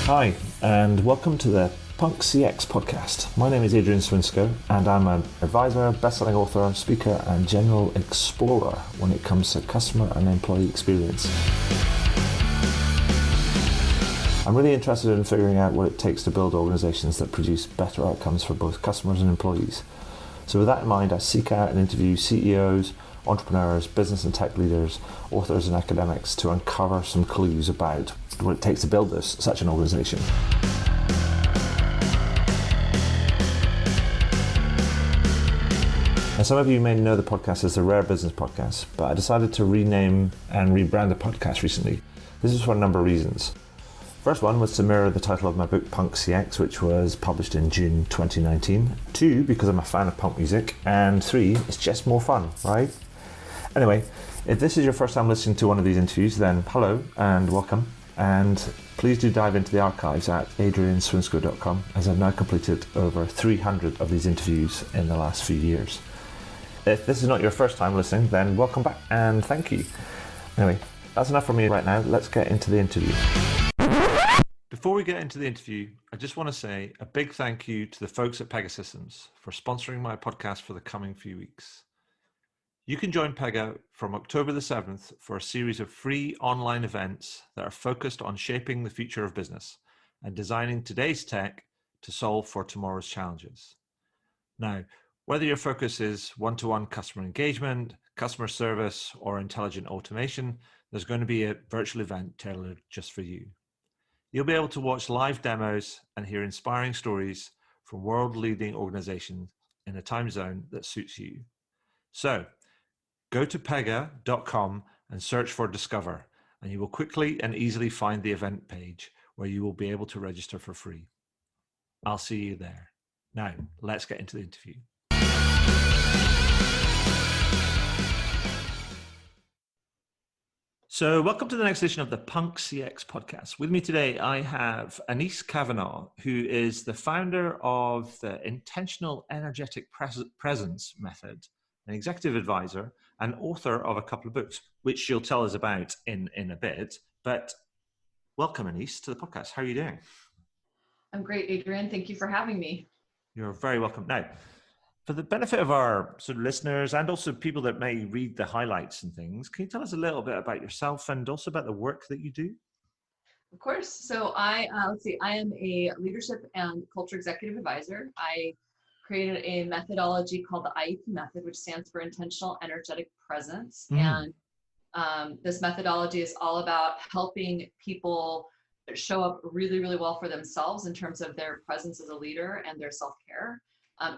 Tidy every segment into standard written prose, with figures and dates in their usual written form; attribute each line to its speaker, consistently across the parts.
Speaker 1: Hi, and welcome to the Punk CX podcast. My name is Adrian Swinsko, and I'm an advisor, best-selling author, speaker, and general explorer when it comes to customer and employee experience. I'm really interested in figuring out what it takes to build organizations that produce better outcomes for both customers and employees. So with that in mind, I seek out and interview CEOs, entrepreneurs, business and tech leaders, authors and academics to uncover some clues about what it takes to build such an organization. Now, some of you may know the podcast as the Rare Business Podcast, but I decided to rename and rebrand the podcast recently. This is for a number of reasons. First one was to mirror the title of my book, Punk CX, which was published in June 2019. 2, because I'm a fan of punk music. And 3, it's just more fun, right? Anyway, if this is your first time listening to one of these interviews, then hello and welcome. And please do dive into the archives at adrianswinsko.com, as I've now completed over 300 of these interviews in the last few years. If this is not your first time listening, then welcome back and thank you. Anyway, that's enough from me right now. Let's get into the interview. Before we get into the interview, I just want to say a big thank you to the folks at Pega Systems for sponsoring my podcast for the coming few weeks. You can join Pega from October the 7th for a series of free online events that are focused on shaping the future of business and designing today's tech to solve for tomorrow's challenges. Now, whether your focus is one-to-one customer engagement, customer service, or intelligent automation, there's going to be a virtual event tailored just for you. You'll be able to watch live demos and hear inspiring stories from world-leading organizations in a time zone that suits you. So, go to pega.com and search for Discover, and you will quickly and easily find the event page where you will be able to register for free. I'll see you there. Now, let's get into the interview. So welcome to the next edition of the Punk CX podcast. With me today, I have Anese Cavanaugh, who is the founder of the Intentional Energetic Presence Method, an executive advisor and author of a couple of books, which she'll tell us about in a bit. But welcome, Anese, to the podcast. How are you doing?
Speaker 2: I'm great, Adrian. Thank you for having me.
Speaker 1: You're very welcome. Now, for the benefit of our sort of listeners and also people that may read the highlights and things, can you tell us a little bit about yourself and also about the work that you do?
Speaker 2: Of course. So I am a leadership and culture executive advisor. I created a methodology called the IEP Method, which stands for Intentional Energetic Presence. And this methodology is all about helping people show up really, really well for themselves in terms of their presence as a leader and their self-care.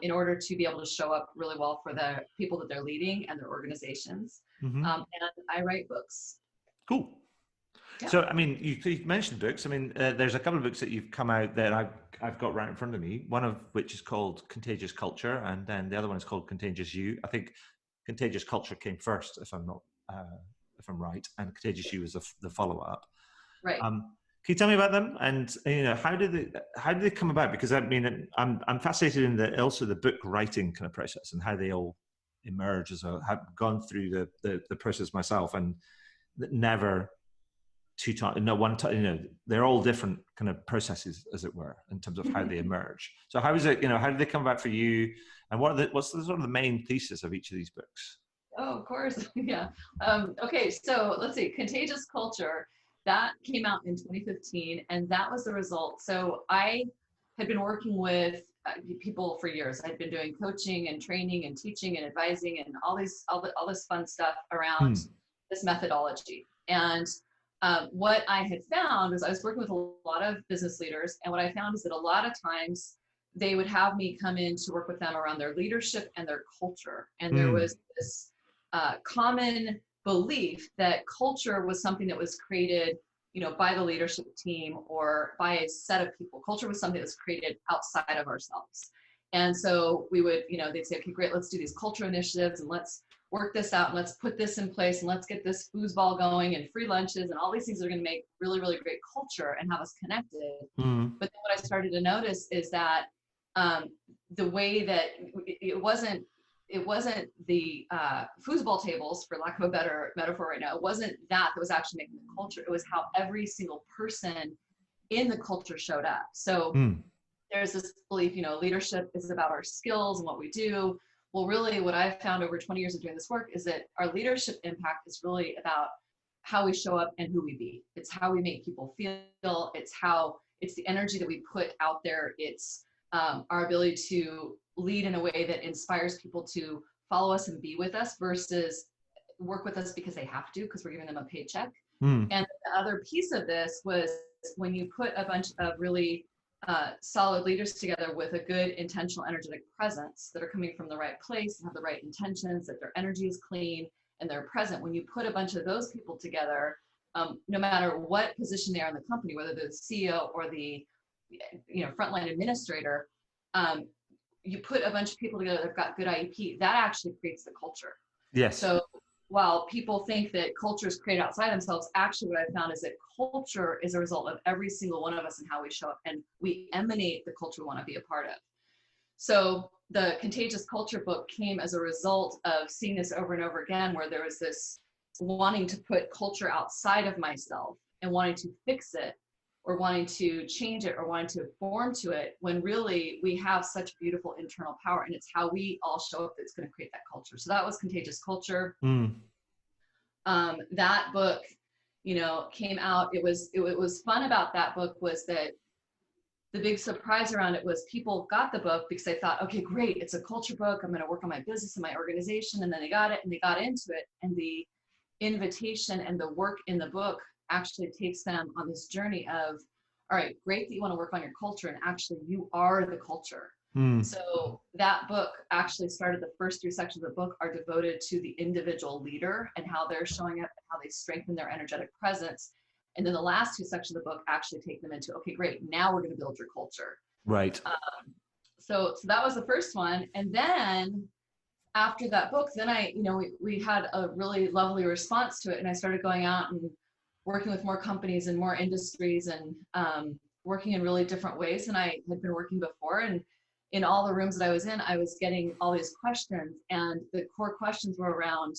Speaker 2: In order to be able to show up really well for the people that they're leading and their organizations. And I write books.
Speaker 1: Cool. Yeah. So, I mean, you mentioned books. I mean, there's a couple of books that you've come out that I've got right in front of me, one of which is called Contagious Culture, and then the other one is called Contagious You. I think Contagious Culture came first, if I'm right, and Contagious You is the follow-up.
Speaker 2: Right.
Speaker 1: Can you tell me about them, and how did they come about? Because I mean, I'm fascinated in the book writing kind of process and how they all emerge. I've gone through the process myself, and never one time. They're all different kind of processes, as it were, in terms of how they emerge. So how is it? How did they come about for you? And what's the sort of the main thesis of each of these books?
Speaker 2: Oh, of course, yeah. Okay, so let's see, Contagious Culture. That came out in 2015, and that was the result. So I had been working with people for years. I'd been doing coaching and training and teaching and advising and all this fun stuff around this methodology. And what I had found was I was working with a lot of business leaders, and what I found is that a lot of times they would have me come in to work with them around their leadership and their culture. And there was this common belief that culture was something that was created, by the leadership team or by a set of people. Culture was something that's created outside of ourselves. And so we would, they'd say, okay, great, let's do these culture initiatives and let's work this out and let's put this in place and let's get this foosball going and free lunches and all these things are going to make really, really great culture and have us connected. But then what I started to notice is that the way that it wasn't the foosball tables, for lack of a better metaphor right now. It wasn't that was actually making the culture. It was how every single person in the culture showed up. So there's this belief, you know, leadership is about our skills and what we do. Well, really what I've found over 20 years of doing this work is that our leadership impact is really about how we show up and who we be. It's how we make people feel. It's the energy that we put out there. It's our ability to lead in a way that inspires people to follow us and be with us versus work with us because they have to, because we're giving them a paycheck. And the other piece of this was when you put a bunch of really solid leaders together with a good intentional energetic presence that are coming from the right place and have the right intentions, that their energy is clean and they're present. When you put a bunch of those people together, no matter what position they are in the company, whether they're the CEO or the frontline administrator, you put a bunch of people together that've got good IEP, that actually creates the culture.
Speaker 1: Yes.
Speaker 2: So while people think that culture is created outside themselves, actually what I found is that culture is a result of every single one of us and how we show up, and we emanate the culture we want to be a part of. So the Contagious Culture book came as a result of seeing this over and over again, where there was this wanting to put culture outside of myself and wanting to fix it or wanting to change it or wanting to form to it, when really we have such beautiful internal power, and it's how we all show up that's going to create that culture. So that was Contagious Culture. That book, came out. It was fun about that book was that the big surprise around it was people got the book because they thought, okay, great, it's a culture book. I'm going to work on my business and my organization. And then they got it and they got into it. And the invitation and the work in the book actually takes them on this journey of, all right, great that you want to work on your culture, and actually you are the culture. So that book actually started, the first 3 sections of the book are devoted to the individual leader and how they're showing up and how they strengthen their energetic presence. And then the last 2 sections of the book actually take them into, okay, great, now we're going to build your culture.
Speaker 1: Right.
Speaker 2: So that was the first one. And then after that book, then we had a really lovely response to it. And I started going out and working with more companies and more industries and working in really different ways than I had been working before. And in all the rooms that I was in, I was getting all these questions, and the core questions were around,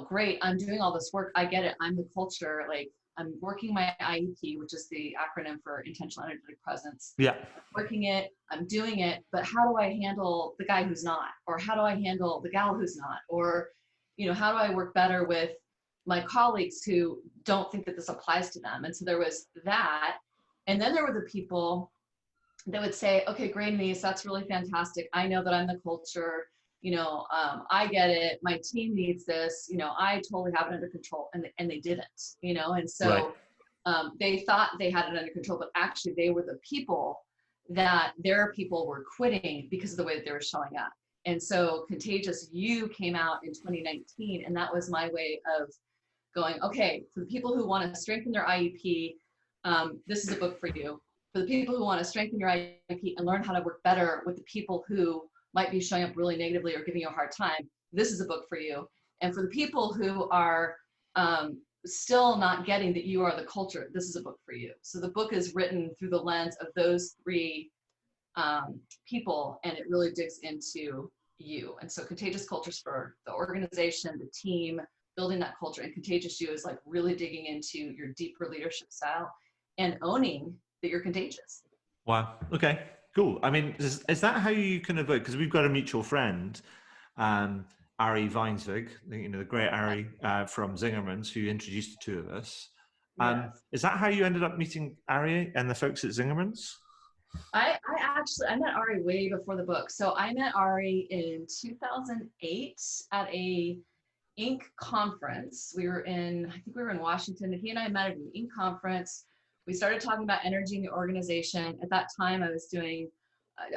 Speaker 2: great, I'm doing all this work. I get it. I'm the culture. Like, I'm working my IEP, which is the acronym for Intentional Energetic Presence.
Speaker 1: Yeah.
Speaker 2: I'm working it, I'm doing it, but how do I handle the guy who's not? Or how do I handle the gal who's not? Or, how do I work better with my colleagues who don't think that this applies to them? And so there was that. And then there were the people that would say, okay, great, Anese, that's really fantastic. I know that I'm the culture. I get it. My team needs this. I totally have it under control, and they didn't. And so they thought they had it under control, but actually they were the people that their people were quitting because of the way that they were showing up. And so Contagious You came out in 2019, and that was my way of going, okay, for the people who want to strengthen their IEP, this is a book for you. For the people who want to strengthen your IEP and learn how to work better with the people who might be showing up really negatively or giving you a hard time, this is a book for you. And for the people who are still not getting that you are the culture, this is a book for you. So the book is written through the lens of those 3 people, and it really digs into you. And so Contagious Culture is for the organization, the team, building that culture, and Contagious You is like really digging into your deeper leadership style and owning that you're contagious.
Speaker 1: Wow. Okay, cool. I mean, is that how you kind of, because we've got a mutual friend, Ari Weinswig, the great Ari from Zingerman's, who introduced the 2 of us.
Speaker 2: Yes.
Speaker 1: Is that how you ended up meeting Ari and the folks at Zingerman's?
Speaker 2: I met Ari way before the book. So I met Ari in 2008 at a Inc. conference. I think we were in Washington, and he and I met at an Inc. conference. We started talking about energy in the organization. At that time, I was doing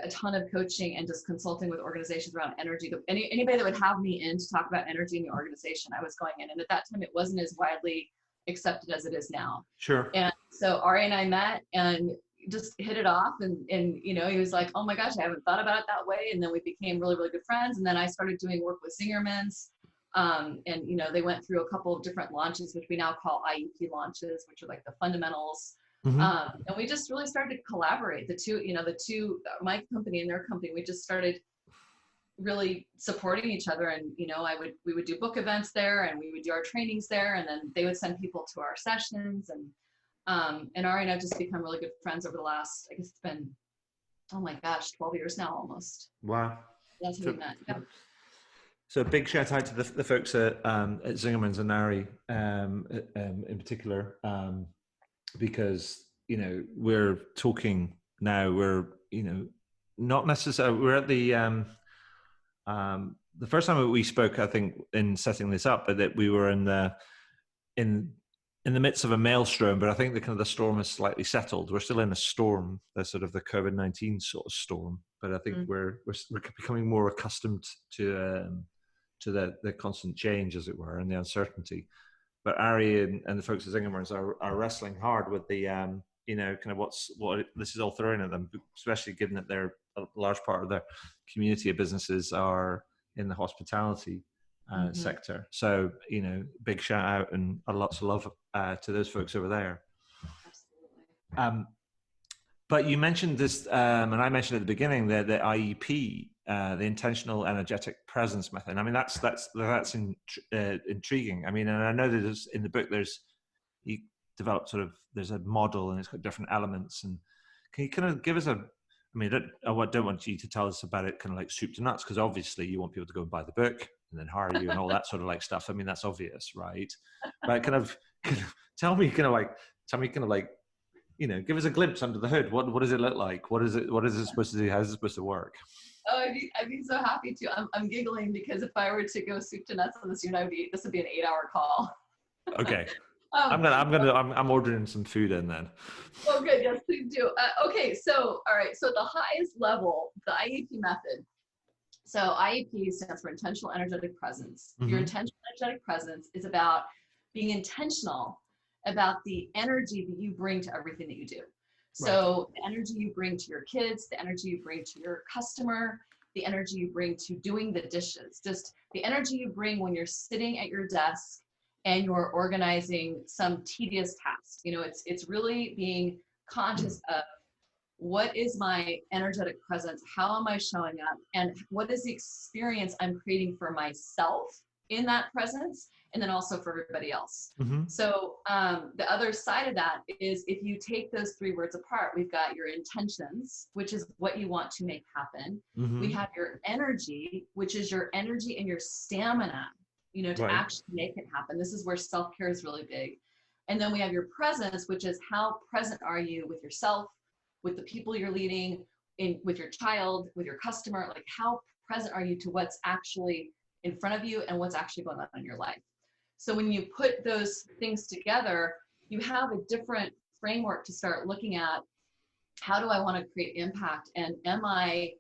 Speaker 2: a ton of coaching and just consulting with organizations around energy. Anybody that would have me in to talk about energy in the organization, I was going in. And at that time, it wasn't as widely accepted as it is now.
Speaker 1: Sure.
Speaker 2: And so Ari and I met and just hit it off. And he was like, oh my gosh, I haven't thought about it that way. And then we became really, really good friends. And then I started doing work with Zingerman's. They went through a couple of different launches, which we now call IEP launches, which are like the fundamentals. And we just really started to collaborate. My company and their company, we just started really supporting each other. And, we would do book events there, and we would do our trainings there, and then they would send people to our sessions. And And Ari and I've just become really good friends over the last, I guess it's been, oh my gosh, 12 years now almost.
Speaker 1: Wow.
Speaker 2: That's how we met. Yeah.
Speaker 1: So a big shout out to the folks at Zingerman's and Ari in particular, because, you know, we're talking now, we're, you know, not necessarily, we're at the first time that we spoke, I think, in setting this up, but that we were in the midst of a maelstrom, but I think the storm has slightly settled. We're still in a storm, the sort of the COVID-19 sort of storm, but I think we're becoming more accustomed to the constant change, as it were, and the uncertainty. But Ari and the folks at Zingerman's are wrestling hard with the you know, kind of what this is all throwing at them, especially given that they're a large part of their community of businesses are in the hospitality sector. So, you know, big shout out and lots of love to those folks over there.
Speaker 2: Absolutely.
Speaker 1: But you mentioned this, and I mentioned at the beginning, the IEP, the intentional energetic presence method. I mean, that's intriguing. I mean, and I know that in the book you developed there's a model and it's got different elements. And can you kind of give us I don't want you to tell us about it kind of like soup to nuts, because obviously you want people to go and buy the book and then hire you and all that sort of like stuff. I mean, that's obvious, right? But kind of tell me you know, give us a glimpse under the hood. What does it look like? What is it supposed to do? How is it supposed to work?
Speaker 2: Oh, I'd be so happy to. I'm giggling because if I were to go soup to nuts on this, this would be an 8-hour call.
Speaker 1: Okay. I'm ordering some food in then.
Speaker 2: Oh, good. Yes, please do. Okay. So, all right. So at the highest level, the IEP method. So IEP stands for intentional energetic presence. Your intentional energetic presence is about being intentional about the energy that you bring to everything that you do. So the energy you bring to your kids, the energy you bring to your customer, the energy you bring to doing the dishes, just the energy you bring when you're sitting at your desk and you're organizing some tedious task. You know, it's really being conscious of what is my energetic presence, how am I showing up, and what is the experience I'm creating for myself in that presence, and then also for everybody else. So the other side of that is, if you take those three words apart, we've got your intentions, which is what you want to make happen. We have your energy, which is your energy and your stamina, you know, to actually make it happen. This is where self-care is really big. And then we have your presence, which is how present are you with yourself, with the people you're leading, with your child, with your customer, like how present are you to what's actually in front of you and what's actually going on in your life. So when you put those things together, you have a different framework to start looking at. How do I want to create impact? And am I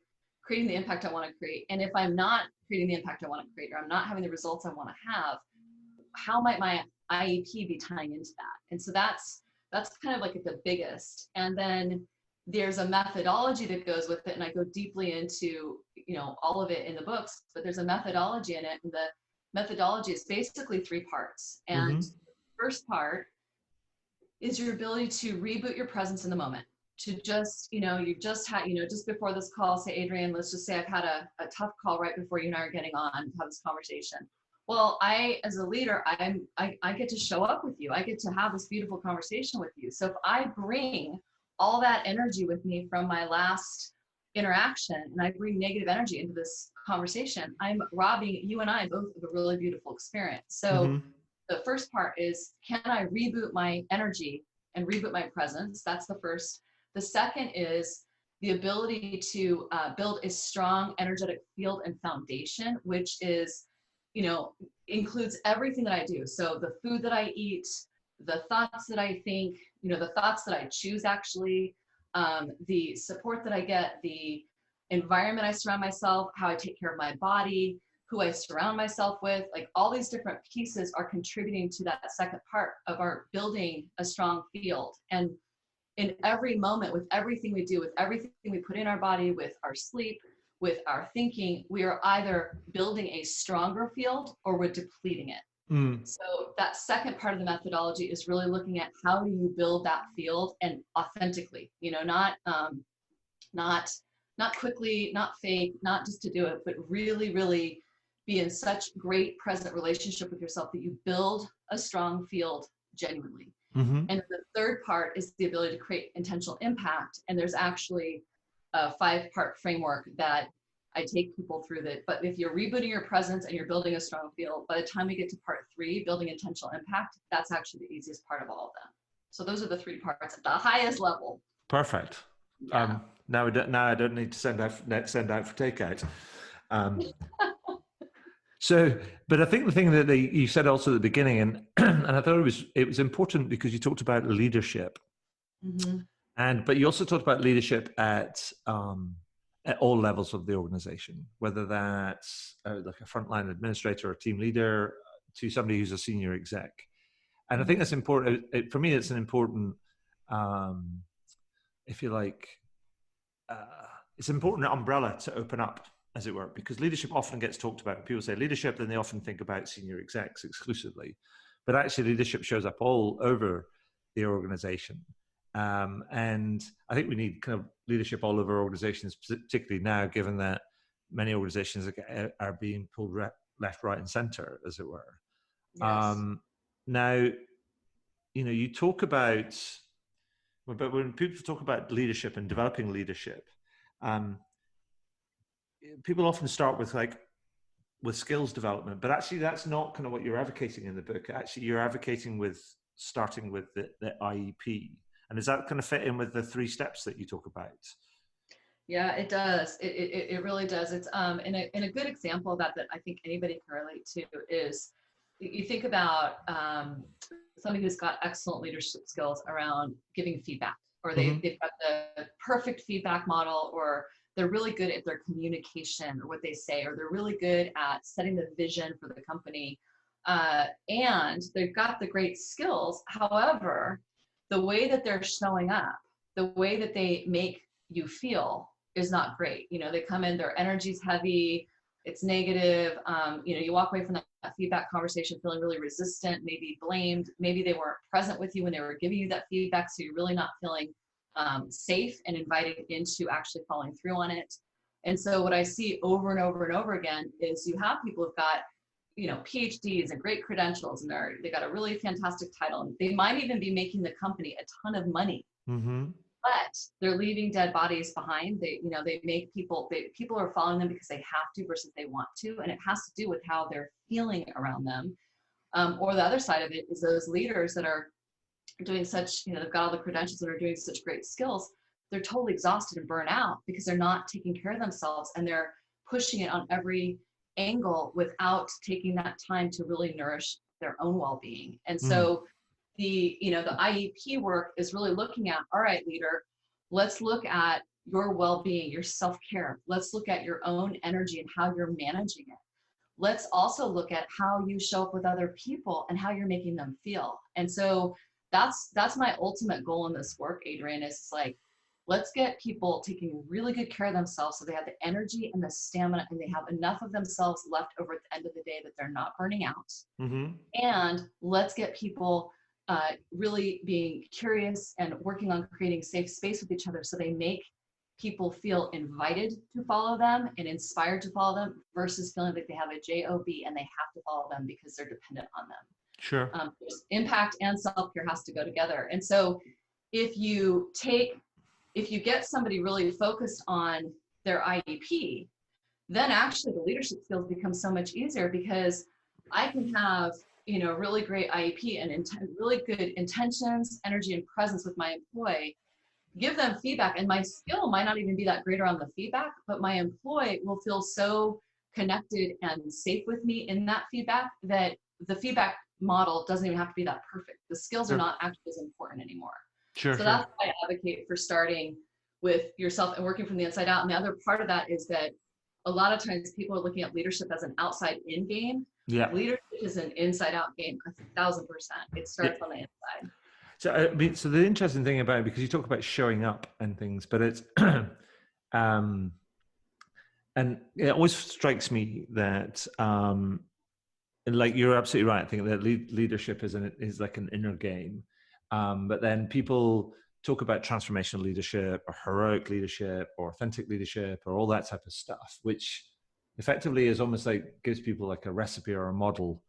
Speaker 2: creating the impact I want to create? And if I'm not creating the impact I want to create, or I'm not having the results I want to have, how might my IEP be tying into that? And so that's kind of like the biggest. And then there's a methodology that goes with it, and I go deeply into, you know, all of it in the books, but there's a methodology in it, and the methodology is basically 3 parts. And the first part is your ability to reboot your presence in the moment, to just, you know, you just had, you know, just before this call, say, Adrian, let's just say I've had a tough call right before you and I are getting on to have this conversation. Well, I, as a leader, I get to show up with you. I get to have this beautiful conversation with you. So if I bring all that energy with me from my last interaction, and I bring negative energy into this conversation, I'm robbing you and I both of a really beautiful experience. So the first part is, can I reboot my energy and reboot my presence? That's the first. The second is the ability to build a strong energetic field and foundation, which is, you know, includes everything that I do. So the food that I eat, the thoughts that I think, you know, the thoughts that I choose actually, the support that I get, the environment I surround myself, how I take care of my body, who I surround myself with, like all these different pieces are contributing to that second part of our building a strong field. And in every moment, with everything we do, with everything we put in our body, with our sleep, with our thinking, we are either building a stronger field or we're depleting it. So that second part of the methodology is really looking at how do you build that field, and authentically, you know, not quickly, not fake, not just to do it, but really, really be in such great present relationship with yourself that you build a strong field genuinely.
Speaker 1: Mm-hmm.
Speaker 2: And the third part is the ability to create intentional impact. And there's actually a 5-part framework that I take people through that. But if you're rebooting your presence and you're building a strong field, by the time we get to part 3, building intentional impact, that's actually the easiest part of all of them. So those are the 3 parts at the highest level.
Speaker 1: Perfect.
Speaker 2: Yeah.
Speaker 1: Now I don't need to send out for takeout. So, but I think the thing that you said also at the beginning, and and I thought it was important because you talked about leadership, but you also talked about leadership at all levels of the organization, whether that's like a frontline administrator or team leader to somebody who's a senior exec. And I think that's important. For me, it's an important, if you like, it's an important umbrella to open up, as it were, because leadership often gets talked about. When people say leadership, then they often think about senior execs exclusively. But actually, leadership shows up all over the organization. And I think we need kind of leadership all over organizations, particularly now, given that many organizations are being pulled left, right, and center, as it were.
Speaker 2: Yes.
Speaker 1: Now, you talk about, but when people talk about leadership and developing leadership, people often start with skills development, but actually that's not kind of what you're advocating in the book. Actually, you're advocating starting with the IEP. And does that kind of fit in with the 3 steps that you talk about?
Speaker 2: Yeah, it does. It really does. It's in a good example that I think anybody can relate to is you think about somebody who's got excellent leadership skills around giving feedback, or they've got the perfect feedback model, or they're really good at their communication or what they say, or they're really good at setting the vision for the company. And they've got the great skills. However, the way that they're showing up, the way that they make you feel is not great. They come in, their energy's heavy, it's negative. You walk away from that feedback conversation feeling really resistant, maybe blamed, maybe they weren't present with you when they were giving you that feedback. So you're really not feeling safe and invited into actually following through on it. And so what I see over and over and over again is you have people who've got, PhDs and great credentials, and they got a really fantastic title, and they might even be making the company a ton of money, but they're leaving dead bodies behind. They make people are following them because they have to versus they want to, and it has to do with how they're feeling around them. Or the other side of it is those leaders that are doing such, they've got all the credentials and are doing such great skills, they're totally exhausted and burnt out because they're not taking care of themselves, and they're pushing it on every angle without taking that time to really nourish their own well-being. And so the IEP work is really looking at, all right, leader, let's look at your well-being, your self-care. Let's look at your own energy and how you're managing it. Let's also look at how you show up with other people and how you're making them feel. And so that's my ultimate goal in this work, Adrian, is like, let's get people taking really good care of themselves so they have the energy and the stamina, and they have enough of themselves left over at the end of the day that they're not burning out. And let's get people really being curious and working on creating safe space with each other so they make people feel invited to follow them and inspired to follow them versus feeling like they have a job and they have to follow them because they're dependent on them.
Speaker 1: Sure.
Speaker 2: Impact and self-care has to go together. And so if you get somebody really focused on their IEP, then actually the leadership skills become so much easier, because I can have, really great IEP and really good intentions, energy, and presence with my employee, give them feedback, and my skill might not even be that great around the feedback, but my employee will feel so connected and safe with me in that feedback that the feedback model doesn't even have to be that perfect. The skills are not actually as important anymore.
Speaker 1: Sure.
Speaker 2: So that's why I advocate for starting with yourself and working from the inside out. And the other part of that is that a lot of times people are looking at leadership as an outside-in game.
Speaker 1: Yeah.
Speaker 2: Leadership is an inside-out game, 1,000%. It starts on the inside.
Speaker 1: So, so the interesting thing about it, because you talk about showing up and things, but it's, and it always strikes me that, like, you're absolutely right. I think that leadership is like an inner game. But then people talk about transformational leadership or heroic leadership or authentic leadership or all that type of stuff, which effectively is almost like gives people like a recipe or a model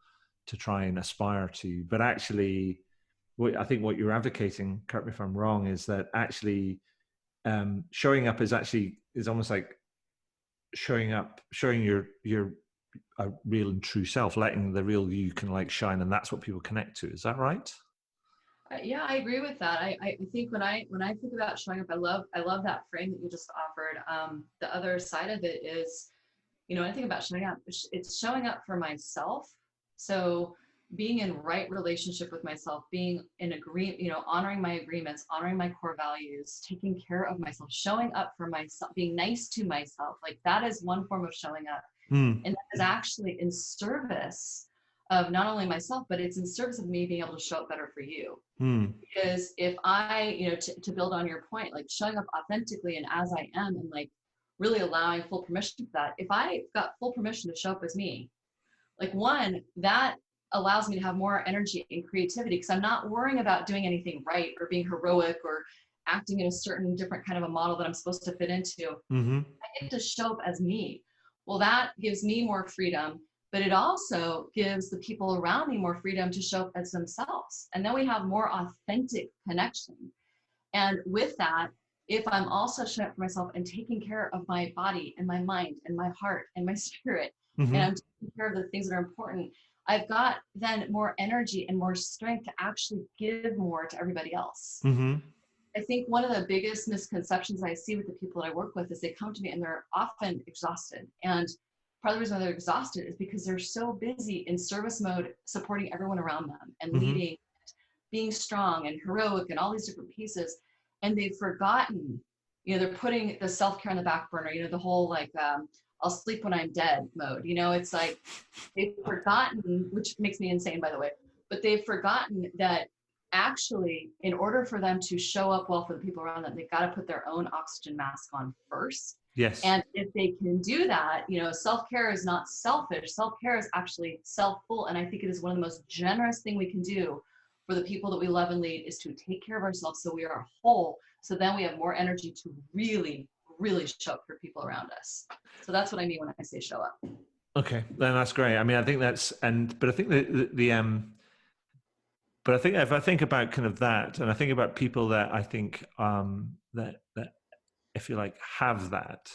Speaker 1: to try and aspire to. But actually, I think what you're advocating, correct me if I'm wrong, is that actually showing up is almost like showing your a real and true self, letting the real you can like shine, and that's what people connect to. Is that right?
Speaker 2: Yeah, I agree with that. I think when I think about showing up, I love that frame that you just offered. The other side of it is, when I think about showing up, it's showing up for myself. So being in right relationship with myself, being in agreement, honoring my agreements, honoring my core values, taking care of myself, showing up for myself, being nice to myself. Like that is one form of showing up.
Speaker 1: Mm.
Speaker 2: And that is actually in service of not only myself, but it's in service of me being able to show up better for you.
Speaker 1: Mm.
Speaker 2: Because if I, to build on your point, like showing up authentically and as I am, and like really allowing full permission to that, if I got full permission to show up as me, like one, that allows me to have more energy and creativity because I'm not worrying about doing anything right or being heroic or acting in a certain different kind of a model that I'm supposed to fit into.
Speaker 1: Mm-hmm.
Speaker 2: I get to show up as me. Well, that gives me more freedom, but it also gives the people around me more freedom to show up as themselves. And then we have more authentic connection. And with that, if I'm also showing up for myself and taking care of my body and my mind and my heart and my spirit,
Speaker 1: Mm-hmm.
Speaker 2: and I'm taking care of the things that are important, I've got then more energy and more strength to actually give more to everybody else.
Speaker 1: Mm-hmm.
Speaker 2: I think one of the biggest misconceptions I see with the people that I work with is they come to me and they're often exhausted. And part of the reason why they're exhausted is because they're so busy in service mode, supporting everyone around them and
Speaker 1: Mm-hmm.
Speaker 2: leading, being strong and heroic and all these different pieces. And they've forgotten, they're putting the self-care on the back burner, the whole like, I'll sleep when I'm dead mode. It's like they've forgotten, which makes me insane, by the way, but they've forgotten that actually, in order for them to show up well for the people around them, they've got to put their own oxygen mask on first.
Speaker 1: Yes.
Speaker 2: And if they can do that, self-care is not selfish. Self-care is actually self-full. And I think it is one of the most generous thing we can do for the people that we love and lead is to take care of ourselves so we are whole. So then we have more energy to really, really show up for people around us. So that's what I mean when I say show up.
Speaker 1: Okay, then that's great. I mean, I think but I think but I think if I think about kind of that, and I think about people that I think that if you like have that,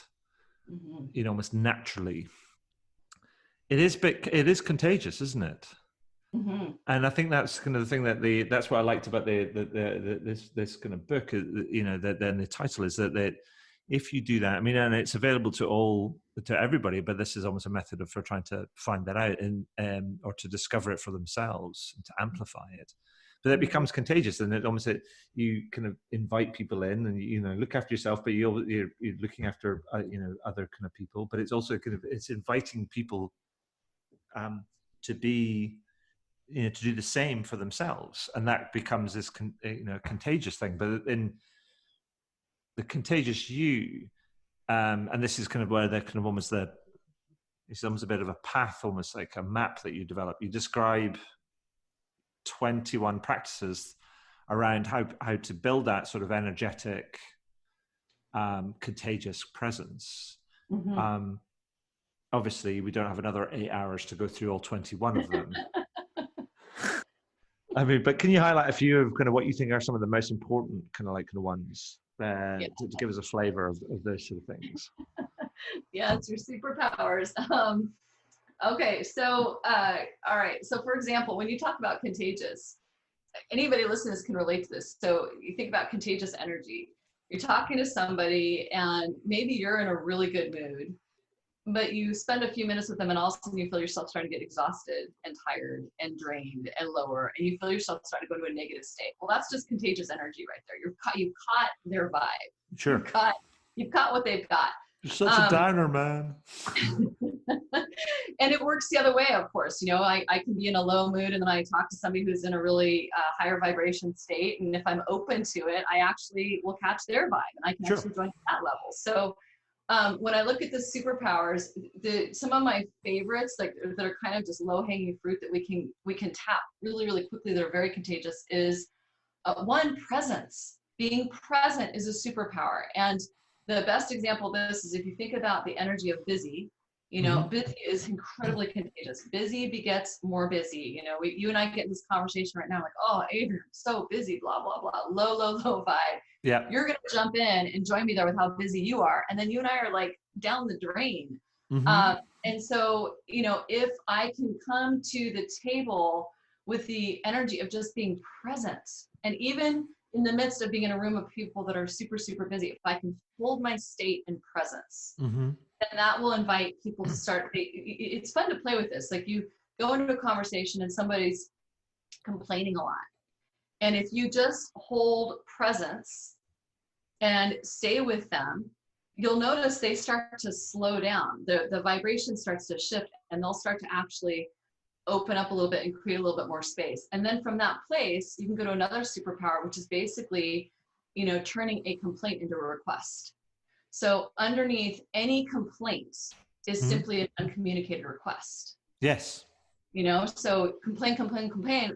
Speaker 2: Mm-hmm.
Speaker 1: Almost naturally, it is contagious, isn't it?
Speaker 2: Mm-hmm.
Speaker 1: And I think that's kind of the thing that's what I liked about this kind of book, that then the title is that if you do that, I mean, and it's available to everybody, but this is almost a method for trying to find that out and or to discover it for themselves and to amplify it. But it becomes contagious, and it almost you kind of invite people in, and look after yourself, but you're looking after other kind of people. But it's also it's inviting people to be to do the same for themselves, and that becomes this contagious thing. But in the contagious you, and this is kind of where they're kind of it's almost a bit of a path, almost like a map that you develop. You describe 21 practices around how to build that sort of energetic, contagious presence.
Speaker 2: Mm-hmm.
Speaker 1: Obviously, we don't have another 8 hours to go through all 21 of them. I mean, but can you highlight a few of kind of what you think are some of the most important kind of ones to give us a flavor of those sort of things?
Speaker 2: Yeah, it's your superpowers. Okay, so all right. So for example, when you talk about contagious, anybody listening to this can relate to this. So you think about contagious energy. You're talking to somebody and maybe you're in a really good mood, but you spend a few minutes with them and all of a sudden you feel yourself starting to get exhausted and tired and drained and lower, and you feel yourself starting to go to a negative state. Well, that's just contagious energy right there. You've caught their vibe.
Speaker 1: Sure.
Speaker 2: You've caught what they've got.
Speaker 1: You're such a downer, man.
Speaker 2: And it works the other way, of course. I can be in a low mood and then I talk to somebody who's in a really higher vibration state. And if I'm open to it, I actually will catch their vibe and I can actually join that level. So when I look at the superpowers, some of my favorites, like that are kind of just low hanging fruit that we can tap really, really quickly, that are very contagious, is one, presence. Being present is a superpower. And the best example of this is if you think about the energy of busy, You know, busy is incredibly contagious. Busy begets more busy. You know, you and I get in this conversation right now, like, oh, Adrian, so busy, blah, blah, blah, low vibe.
Speaker 1: Yeah.
Speaker 2: You're going to jump in and join me there with how busy you are. And then you and I are like down the drain. And so, you know, if I can come to the table with the energy of just being present, and even in the midst of being in a room of people that are super, super busy, if I can hold my state in presence, then that will invite people to start. It's fun to play with this. Like, you go into a conversation and somebody's complaining a lot. And if you just hold presence and stay with them, you'll notice they start to slow down. The vibration starts to shift, and they'll start to actually open up a little bit and create a little bit more space. And then from that place, you can go to another superpower, which is basically, you know, turning a complaint into a request. So underneath any complaint is simply an uncommunicated request.
Speaker 1: Yes.
Speaker 2: You know, so complain,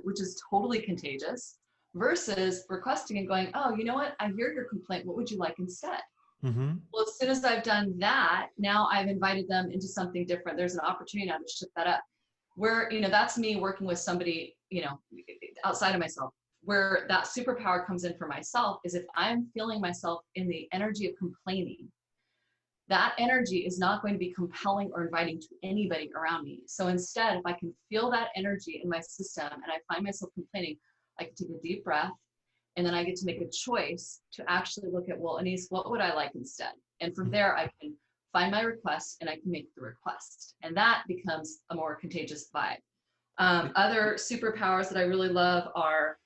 Speaker 2: which is totally contagious, versus requesting and going, oh, you know what? I hear your complaint. What would you like instead? Well, as soon as I've done that, now I've invited them into something different. There's an opportunity now to shift that up. Where, you know, that's me working with somebody, you know, outside of myself. Where that superpower comes in for myself is if I'm feeling myself in the energy of complaining, that energy is not going to be compelling or inviting to anybody around me. So instead, if I can feel that energy in my system and I find myself complaining, I can take a deep breath, and then I get to make a choice to actually look at, well, Anese, what would I like instead? And from there, I can find my request and I can make the request. And that becomes a more contagious vibe. Other superpowers that I really love are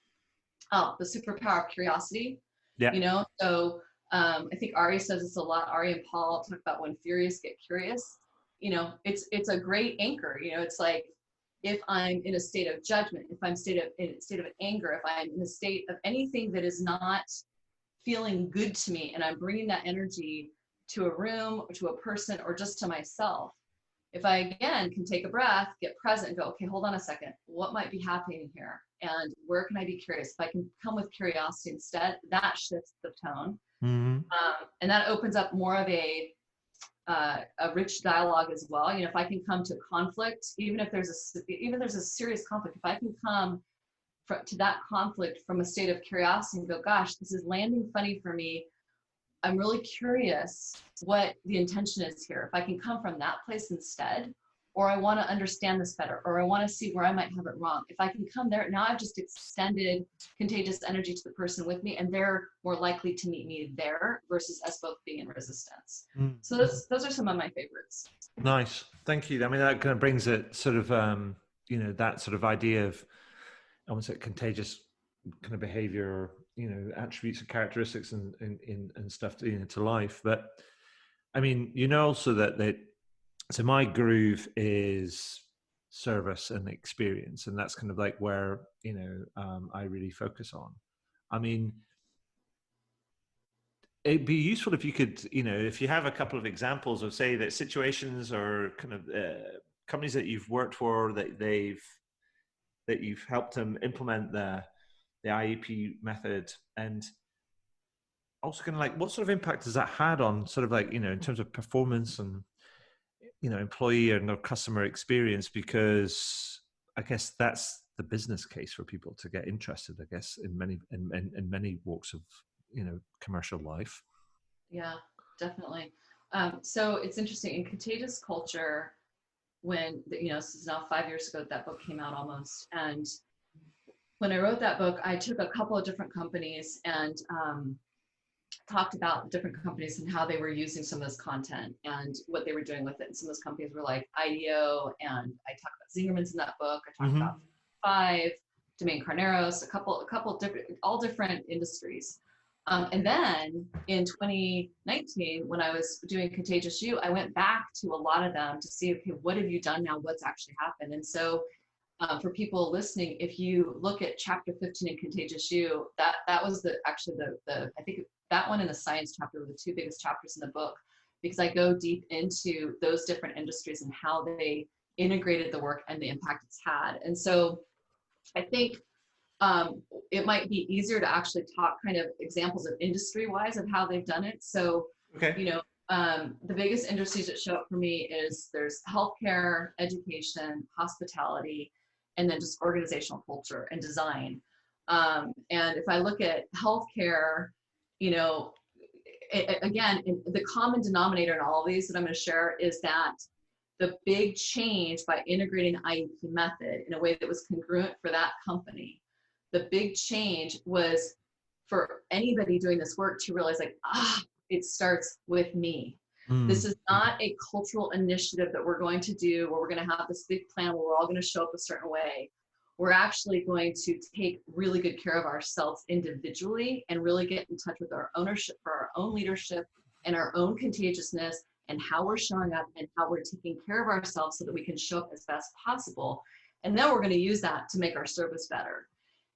Speaker 2: the superpower of curiosity.
Speaker 1: Yeah.
Speaker 2: You know, so I think Ari says this a lot. Ari and Paul talk about when furious get curious. You know, it's a great anchor. You know, it's like, if I'm in a state of judgment, if I'm in a state of anger, if I'm in a state of anything that is not feeling good to me, and I'm bringing that energy to a room or to a person or just to myself, if I, again, can take a breath, get present and go, okay, hold on a second, what might be happening here? And where can I be curious? If I can come with curiosity instead, that shifts the tone. And that opens up more of a rich dialogue as well. You know, if I can come to conflict, even there's a serious conflict, if I can come to that conflict from a state of curiosity and go, gosh, this is landing funny for me. I'm really curious what the intention is here. If I can come from that place instead, or I want to understand this better, or I want to see where I might have it wrong. If I can come there, now I've just extended contagious energy to the person with me, and they're more likely to meet me there versus us both being in resistance. So those are some of my favorites.
Speaker 1: Nice. Thank you. I mean, that kind of brings it sort of, you know, that sort of idea of almost like contagious kind of behavior, you know, attributes and characteristics and stuff to, you know, to life. But I mean, you know, also that so my groove is service and experience, and that's kind of like where, you know, I really focus on. I mean, it'd be useful if you could, you know, if you have a couple of examples of, say, that situations or kind of companies that you've worked for that you've helped them implement the IEP method, and also kind of like what sort of impact has that had on sort of like, you know, in terms of performance and, you know, employee and or customer experience, because I guess that's the business case for people to get interested, I guess, in many walks of, you know, commercial life.
Speaker 2: Yeah, definitely. So it's interesting in Contagious Culture, when, you know, this is now 5 years ago that book came out almost. And when I wrote that book, I took a couple of different companies and talked about different companies and how they were using some of this content and what they were doing with it. And some of those companies were like IDEO, and I talked about Zingerman's in that book. I talked about Five, Domain Carneros, a couple different, all different industries. And then in 2019, when I was doing Contagious You, I went back to a lot of them to see, okay, what have you done now? What's actually happened? And so for people listening, if you look at chapter 15 in Contagious You, that was actually the I think that one and the science chapter were the two biggest chapters in the book, because I go deep into those different industries and how they integrated the work and the impact it's had. And so I think it might be easier to actually talk kind of examples of industry-wise of how they've done it. So, okay, you know, the biggest industries that show up for me is there's healthcare, education, hospitality, and then just organizational culture and design. And if I look at healthcare, you know, again, the common denominator in all of these that I'm going to share is that the big change by integrating the IEP method in a way that was congruent for that company, the big change was for anybody doing this work to realize like, it starts with me. This is not a cultural initiative that we're going to do where we're going to have this big plan where we're all going to show up a certain way. We're actually going to take really good care of ourselves individually and really get in touch with our ownership for our own leadership and our own contagiousness and how we're showing up and how we're taking care of ourselves so that we can show up as best possible. And then we're going to use that to make our service better.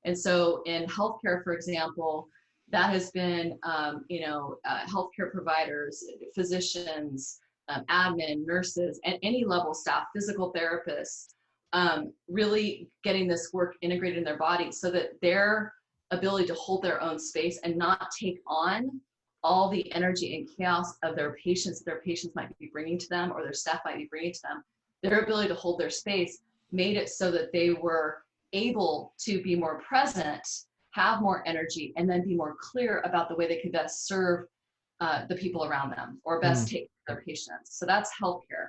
Speaker 2: And so in healthcare, for example, that has been, healthcare providers, physicians, admin, nurses, at any level staff, physical therapists, really getting this work integrated in their body so that their ability to hold their own space and not take on all the energy and chaos of their patients might be bringing to them or their staff might be bringing to them, their ability to hold their space made it so that they were able to be more present, have more energy, and then be more clear about the way they could best serve the people around them or best take care of their patients. So that's healthcare.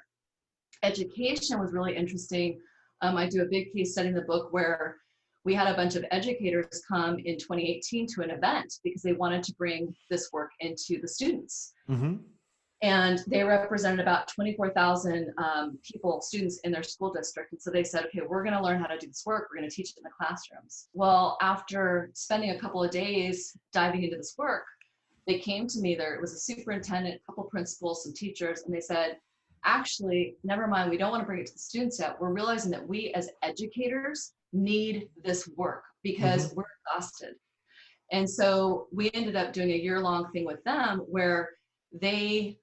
Speaker 2: Education was really interesting. I do a big case study in the book where we had a bunch of educators come in 2018 to an event because they wanted to bring this work into the students. And they represented about 24,000 students in their school district. And so they said, okay, we're going to learn how to do this work. We're going to teach it in the classrooms. Well, after spending a couple of days diving into this work, they came to me. There was a superintendent, a couple principals, some teachers, and they said, actually, never mind, we don't want to bring it to the students yet. We're realizing that we as educators need this work because we're exhausted. And so we ended up doing a year-long thing with them where they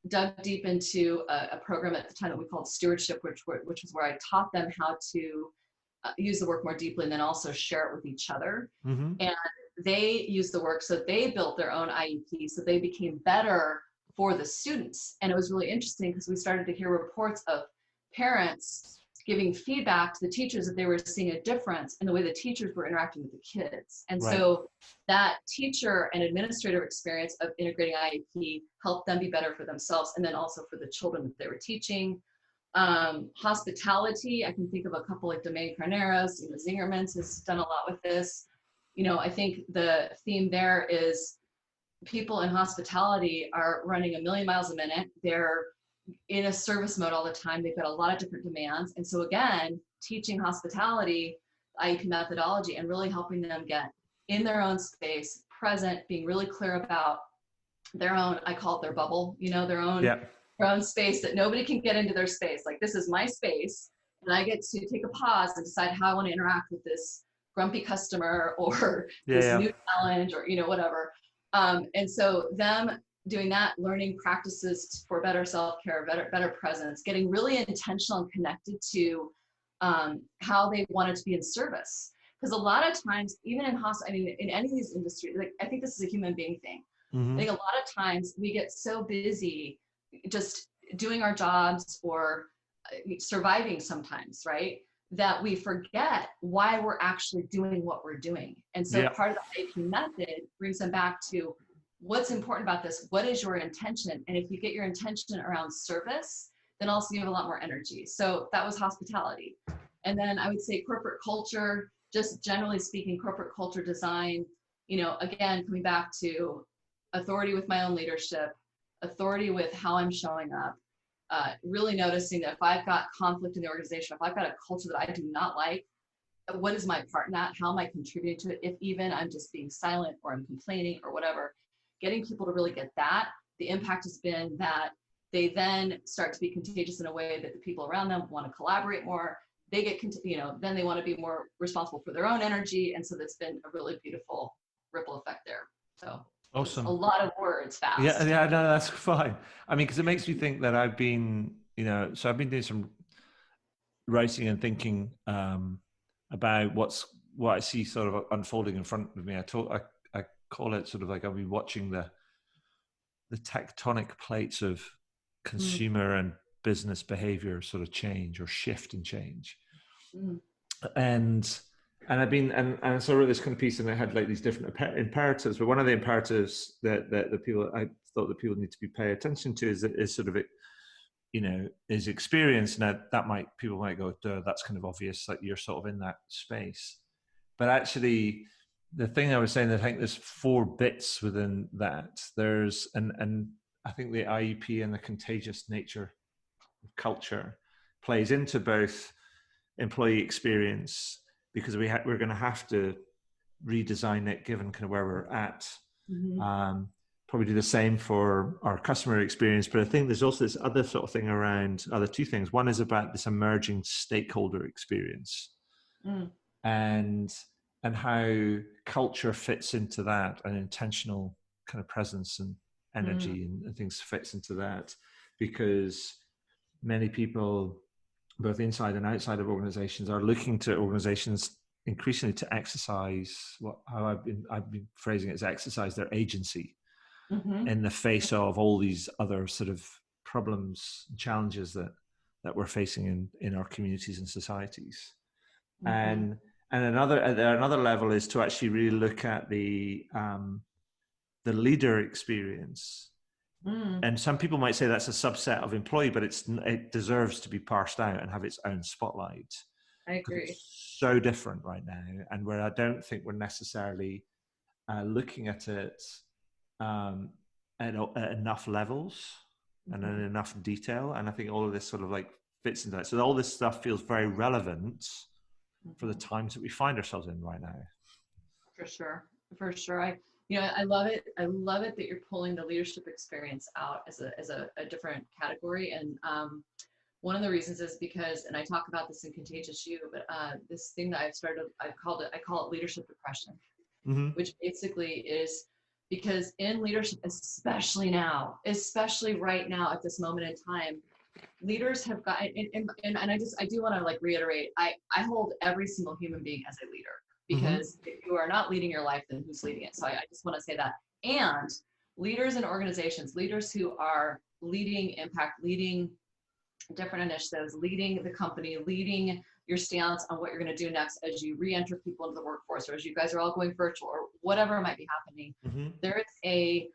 Speaker 2: dug deep into a program at the time that we called stewardship, which was where I taught them how to use the work more deeply and then also share it with each other. And they used the work, so they built their own IEP, so they became better for the students. And it was really interesting because we started to hear reports of parents giving feedback to the teachers that they were seeing a difference in the way the teachers were interacting with the kids. And so that teacher and administrator experience of integrating IEP helped them be better for themselves and then also for the children that they were teaching. Hospitality, I can think of a couple like Domain Carneros, Zingerman's has done a lot with this. I think the theme there is people in hospitality are running a million miles a minute. They're in a service mode all the time. They've got a lot of different demands. And so again, teaching hospitality, IEP methodology, and really helping them get in their own space, present, being really clear about their own, I call it their bubble, their own space that nobody can get into their space. Like, this is my space and I get to take a pause and decide how I want to interact with this grumpy customer or this new challenge or, whatever. And so them doing that, learning practices for better self-care, better presence, getting really intentional and connected to how they wanted to be in service. Because a lot of times, even in in any of these industries, like, I think this is a human being thing. I think a lot of times we get so busy just doing our jobs or surviving sometimes, right? That we forget why we're actually doing what we're doing. And so part of the IEP method brings them back to what's important about this. What is your intention? And if you get your intention around service, then also you have a lot more energy. So that was hospitality. And then I would say corporate culture, just generally speaking, corporate culture design, again, coming back to authority with my own leadership, authority with how I'm showing up, really noticing that if I've got conflict in the organization, if I've got a culture that I do not like, what is my part in that? How am I contributing to it? If even I'm just being silent or I'm complaining or whatever, getting people to really get that, the impact has been that they then start to be contagious in a way that the people around them want to collaborate more. They get, then they want to be more responsible for their own energy. And so that's been a really beautiful ripple effect there. So
Speaker 3: awesome.
Speaker 2: A lot of words fast.
Speaker 3: Yeah, no, that's fine. I mean, because it makes me think that I've been, so I've been doing some writing and thinking about what I see sort of unfolding in front of me. I call it sort of like I'll be watching the tectonic plates of consumer and business behavior sort of change or shift and change. And I sort of wrote this kind of piece, and I had like these different imperatives. But one of the imperatives that the people I thought that people need to be pay attention to is sort of, is experience. Now people might go, duh, that's kind of obvious, like you're sort of in that space. But actually, the thing I was saying, I think there's 4 bits within that. There's and I think the IEP and the contagious nature of culture plays into both employee experience, because we're going to have to redesign it given kind of where we're at. Probably do the same for our customer experience, but I think there's also this other sort of thing around other 2 things. One is about this emerging stakeholder experience, and how culture fits into that, and intentional kind of presence and energy and things fits into that, because many people, both inside and outside of organizations, are looking to organizations increasingly to exercise how I've been phrasing it as exercise their agency in the face of all these other sort of problems and challenges that we're facing in our communities and societies. And another level is to actually really look at the leader experience. And some people might say that's a subset of employee, but it deserves to be parsed out and have its own spotlight.
Speaker 2: I agree.
Speaker 3: It's so different right now, and where I don't think we're necessarily looking at it at enough levels and in enough detail. And I think all of this sort of like fits into that. So all this stuff feels very relevant for the times that we find ourselves in right now. For
Speaker 2: sure. I love it. I love it that you're pulling the leadership experience out as a different category. And one of the reasons is because, and I talk about this in Contagious but this thing that I call it leadership depression, which basically is because in leadership, especially right now at this moment in time, leaders have got, and I do want to like reiterate, I hold every single human being as a leader, because if you are not leading your life, then who's leading it? So I just want to say that. And leaders in organizations, leaders who are leading impact, leading different initiatives, leading the company, leading your stance on what you're going to do next as you re-enter people into the workforce, or as you guys are all going virtual, or whatever might be happening. There is a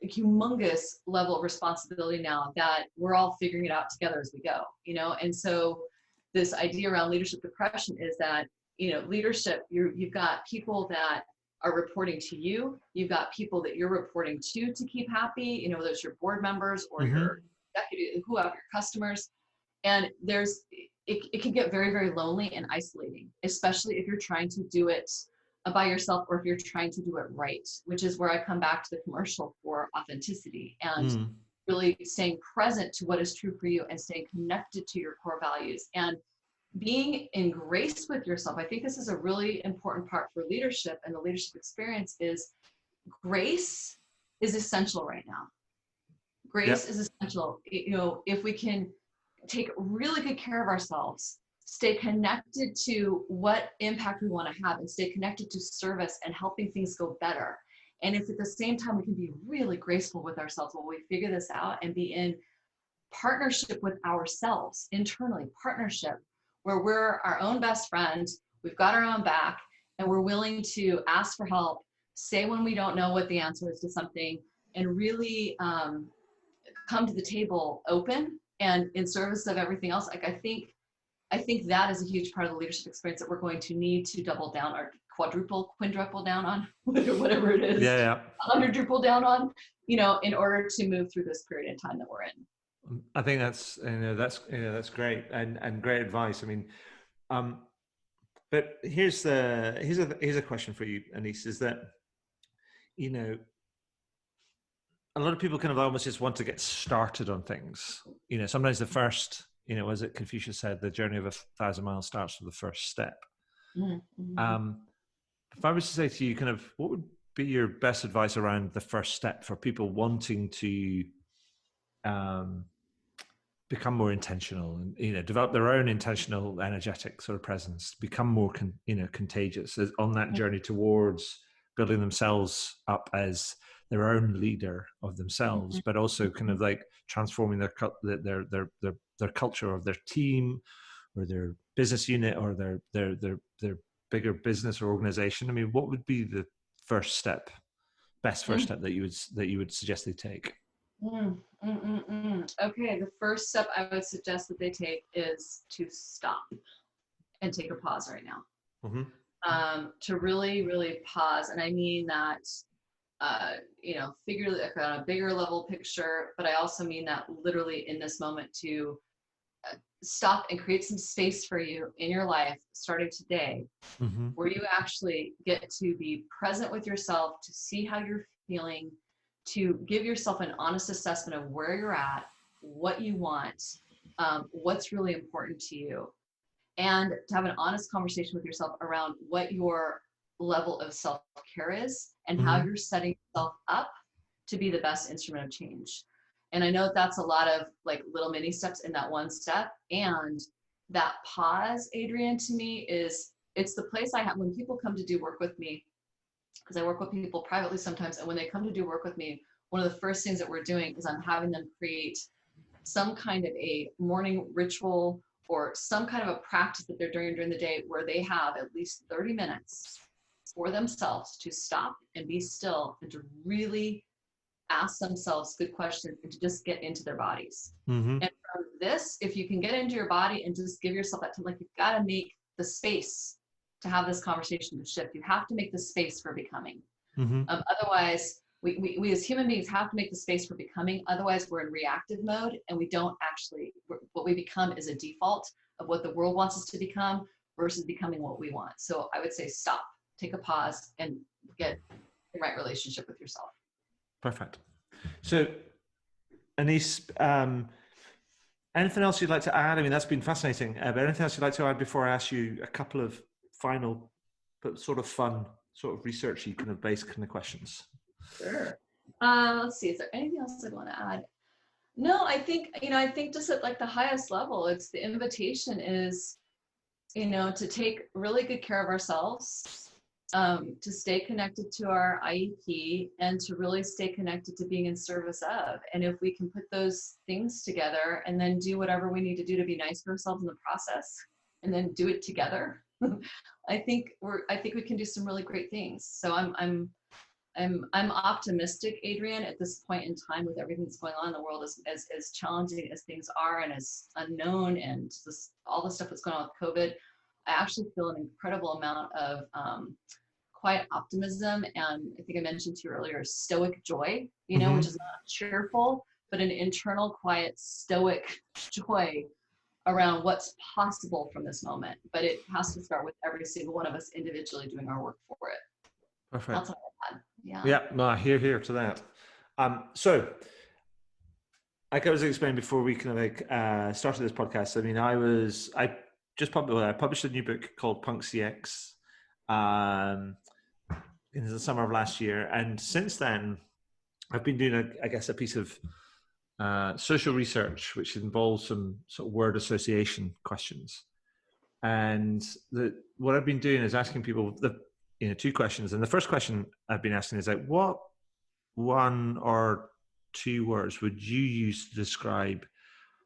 Speaker 2: humongous level of responsibility now that we're all figuring it out together as we go, and so this idea around leadership depression is that, leadership, you've got people that are reporting to you, you've got people that you're reporting to keep happy, whether it's your board members or your executive, whoever, your customers, and it can get very, very lonely and isolating, especially if you're trying to do it by yourself, or if you're trying to do it right, which is where I come back to the commercial for authenticity and really staying present to what is true for you and staying connected to your core values and being in grace with yourself. I think this is a really important part for leadership, and the leadership experience is grace is essential right now. Grace is essential. If we can take really good care of ourselves, stay connected to what impact we want to have, and stay connected to service and helping things go better. And if at the same time we can be really graceful with ourselves while we figure this out, and be in partnership with ourselves, internally, partnership, where we're our own best friend, we've got our own back, and we're willing to ask for help, say when we don't know what the answer is to something, and really come to the table open and in service of everything else. Like I think that is a huge part of the leadership experience that we're going to need to double down or quadruple down on, whatever it is, hundredruple down on, in order to move through this period of time that we're in.
Speaker 3: I think that's great and great advice. I mean, but here's a question for you, Anese, is that, a lot of people kind of almost just want to get started on things. Sometimes the first, as it Confucius said, the journey of 1,000 miles starts with the first step. If I was to say to you, kind of, what would be your best advice around the first step for people wanting to become more intentional and develop their own intentional, energetic sort of presence, become more contagious on that journey towards building themselves up as their own leader of themselves, but also kind of like transforming their culture of their team or their business unit or their bigger business or organization. I mean, what would be the best first step that you would suggest they take?
Speaker 2: Okay, the first step I would suggest that they take is to stop and take a pause right now. To really, really pause. And I mean that, figuratively, on a bigger level picture, but I also mean that literally in this moment to stop and create some space for you in your life starting today, where you actually get to be present with yourself, to see how you're feeling, to give yourself an honest assessment of where you're at, what you want, what's really important to you, and to have an honest conversation with yourself around what your level of self-care is and how you're setting yourself up to be the best instrument of change. And I know that's a lot of like little mini steps in that one step. And that pause, Adrienne, to me it's the place I have when people come to do work with me, because I work with people privately sometimes. And when they come to do work with me, one of the first things that we're doing is I'm having them create some kind of a morning ritual or some kind of a practice that they're doing during the day where they have at least 30 minutes for themselves to stop and be still and to really ask themselves good questions and to just get into their bodies. And from this, if you can get into your body and just give yourself that time, like you've got to make the space to have this conversation to shift. You have to make the space for becoming. Otherwise, we as human beings have to make the space for becoming. Otherwise, we're in reactive mode and we don't actually, what we become is a default of what the world wants us to become versus becoming what we want. So I would say stop, take a pause, and get the right relationship with yourself.
Speaker 3: Perfect. So, Anese, anything else you'd like to add? I mean, that's been fascinating. But anything else you'd like to add before I ask you a couple of final, but sort of fun, sort of researchy kind of based kind of questions?
Speaker 2: Sure. Let's see. Is there anything else I'd want to add? No, I think just at like the highest level, it's the invitation is, to take really good care of ourselves, to stay connected to our IEP and to really stay connected to being in service of. And if we can put those things together and then do whatever we need to do to be nice for ourselves in the process and then do it together, I think we can do some really great things. So I'm optimistic, Adrienne, at this point in time with everything that's going on in the world, as challenging as things are and as unknown and all the stuff that's going on with COVID. I actually feel an incredible amount of quiet optimism, and I think I mentioned to you earlier, stoic joy, which is not cheerful, but an internal, quiet, stoic joy around what's possible from this moment. But it has to start with every single one of us individually doing our work for it.
Speaker 3: Perfect.
Speaker 2: That's what I had. Yeah.
Speaker 3: Yeah, no, here to that. So, like I was explaining before we kind of like started this podcast, I mean, I published a new book called Punk CX in the summer of last year, and since then, I've been doing a piece of social research which involves some sort of word association questions. And what I've been doing is asking people two questions. And the first question I've been asking is like, what one or two words would you use to describe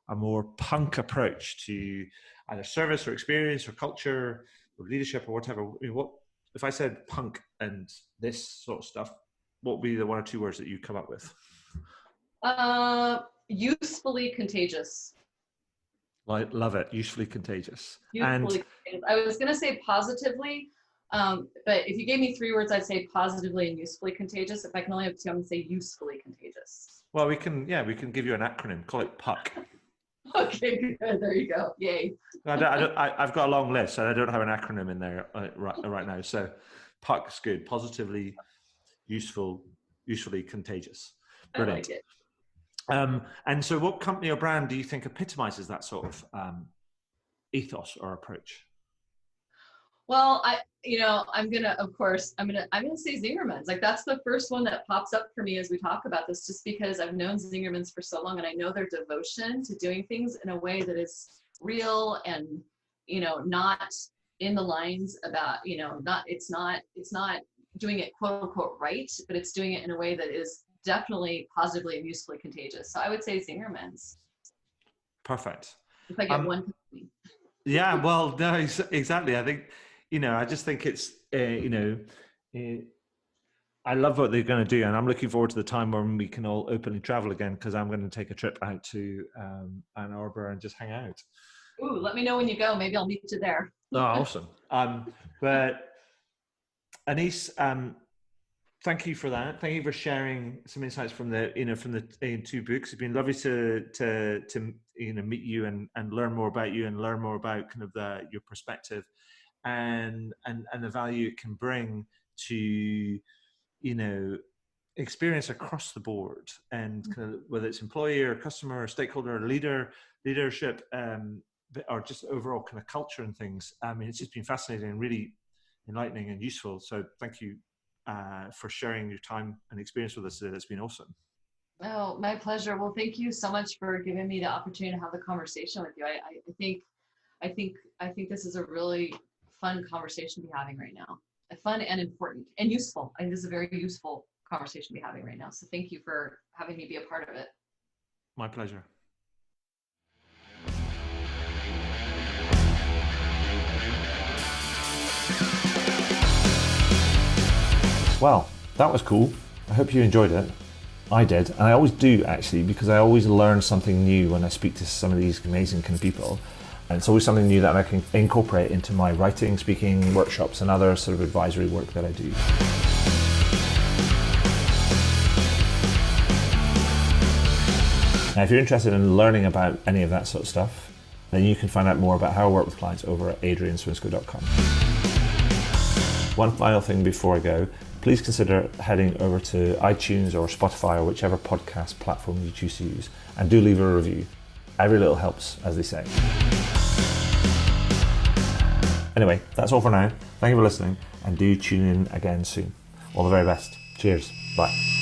Speaker 3: a more punk approach to either service or experience or culture or leadership or whatever? What if I said punk and this sort of stuff, what would be the one or two words that you come up with?
Speaker 2: Usefully contagious.
Speaker 3: Love it. Usefully contagious.
Speaker 2: Contagious. I was going to say positively, but if you gave me three words, I'd say positively and usefully contagious. If I can only have two, I'm going to say usefully contagious.
Speaker 3: Well, we can give you an acronym. Call it PUCK.
Speaker 2: Okay, good. There you go. Yay.
Speaker 3: I've got a long list, and I don't have an acronym in there right now. So PUCK is good. Positively, usefully contagious. Brilliant.
Speaker 2: I like it.
Speaker 3: And so what company or brand do you think epitomizes that sort of ethos or approach?
Speaker 2: Well, I'm gonna say Zingerman's. Like that's the first one that pops up for me as we talk about this, just because I've known Zingerman's for so long and I know their devotion to doing things in a way that is real and, not in the lines about, it's not doing it quote unquote right, but it's doing it in a way that is definitely positively and usefully contagious. So I would say Zingerman's.
Speaker 3: Perfect.
Speaker 2: If I get one company.
Speaker 3: Yeah, well, no, exactly. I think, I just think it's, I love what they're going to do, and I'm looking forward to the time when we can all openly travel again, because I'm going to take a trip out to Ann Arbor and just hang out.
Speaker 2: Ooh, let me know when you go. Maybe I'll meet you there.
Speaker 3: Oh, awesome. But Anese, thank you for that. Thank you for sharing some insights from the two books. It's been lovely to meet you and learn more about you, and learn more about kind of your perspective and the value it can bring to experience across the board, and kind of whether it's employee or customer or stakeholder or leadership, or just overall kind of culture and things. I mean, it's just been fascinating and really enlightening and useful. So thank you for sharing your time and experience with us today. That's been awesome.
Speaker 2: Oh, my pleasure. Well, thank you so much for giving me the opportunity to have the conversation with you. I think this is a really fun conversation to be having right now. Fun and important and useful. I think this is a very useful conversation to be having right now. So thank you for having me be a part of it.
Speaker 3: My pleasure.
Speaker 1: Well, that was cool. I hope you enjoyed it. I did, and I always do actually, because I always learn something new when I speak to some of these amazing kind of people. And it's always something new that I can incorporate into my writing, speaking, workshops, and other sort of advisory work that I do. Now, if you're interested in learning about any of that sort of stuff, then you can find out more about how I work with clients over at adrianswinscoe.com. One final thing before I go, please consider heading over to iTunes or Spotify or whichever podcast platform you choose to use, and do leave a review. Every little helps, as they say. Anyway, that's all for now. Thank you for listening, and do tune in again soon. All the very best. Cheers. Bye.